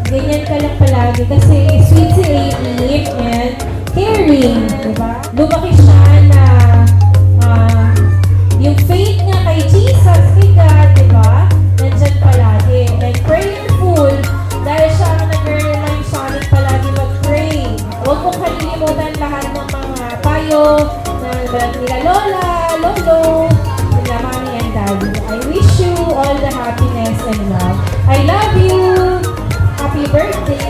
Ganyan ka lang palagi kasi sweet si Amy and caring, diba? Lumaki siya na yung faith niya kay Jesus, kay God, diba? Nandyan palagi. And prayerful dahil siya ang nag-remind sa amin palagi mag-pray. Huwag mong kalilimutan lahat ng mga payo nila Lola, Lolo, nila Mami and Daddy. I wish you all the happiness and love. I love you! Happy birthday!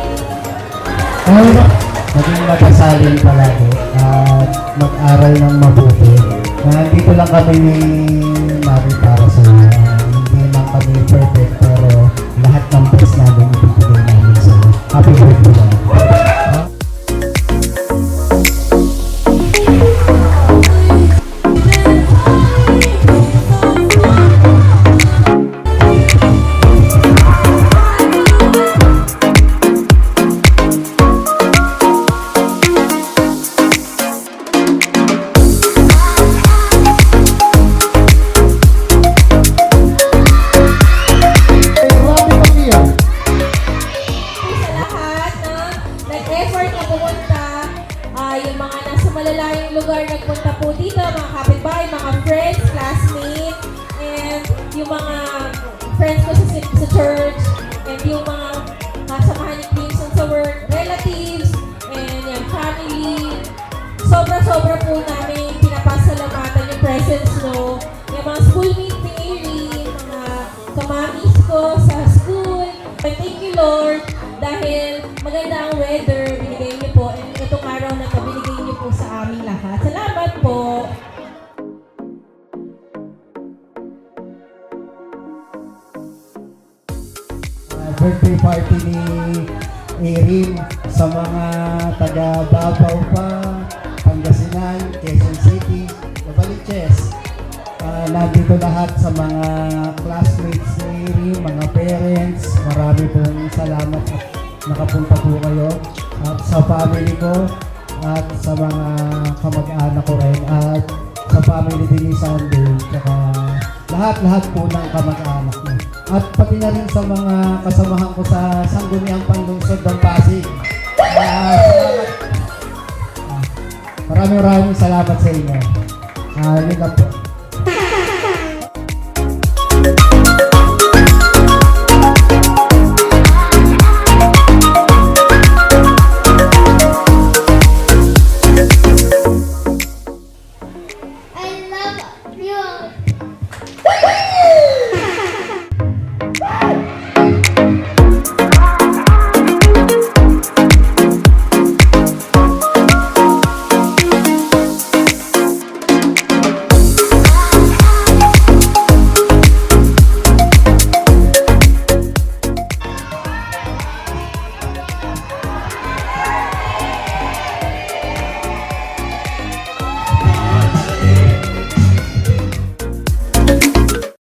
Maging matasalin palagi at mag-aral ng mabuti. Nandito lang kami ni Mami para sa iyo. Hindi lang kami perfect pero lahat ng best namin ibibigay namin sa iyo. Happy birthday lang. Yung mga nasa malalayong lugar nagpunta po dito, mga kapitbahay, mga friends, classmates, and yung mga friends ko sa church, and yung mga kasamahan ni Crimson sa work, relatives, and yung family. Sobra-sobra po namin pinapasalamatan yung presence no. Yung mga schoolmates ni Erin, mga kamamis ko sa school. Thank you Lord dahil maganda ang weather, binigay niyo po, and itong araw na ito, binigay niyo po sa aming lahat. Salamat po! Birthday party ni Erin sa mga taga Davao pa, Pangasinan, Quezon City, Novaliches. Nandito lahat sa mga classmates ni Erin, mga parents. Marami pong salamat at nakapunta po kayo. At sa family ko at sa mga kamag-anak ko rin at sa family din ni Sunday. Tsaka lahat-lahat po ng kamag-anak niya. At pati na rin sa mga kasamahan ko sa Sangguniang Panlungsod ng Pasig. Salamat. Maraming salamat sa inyo. Yun lang po.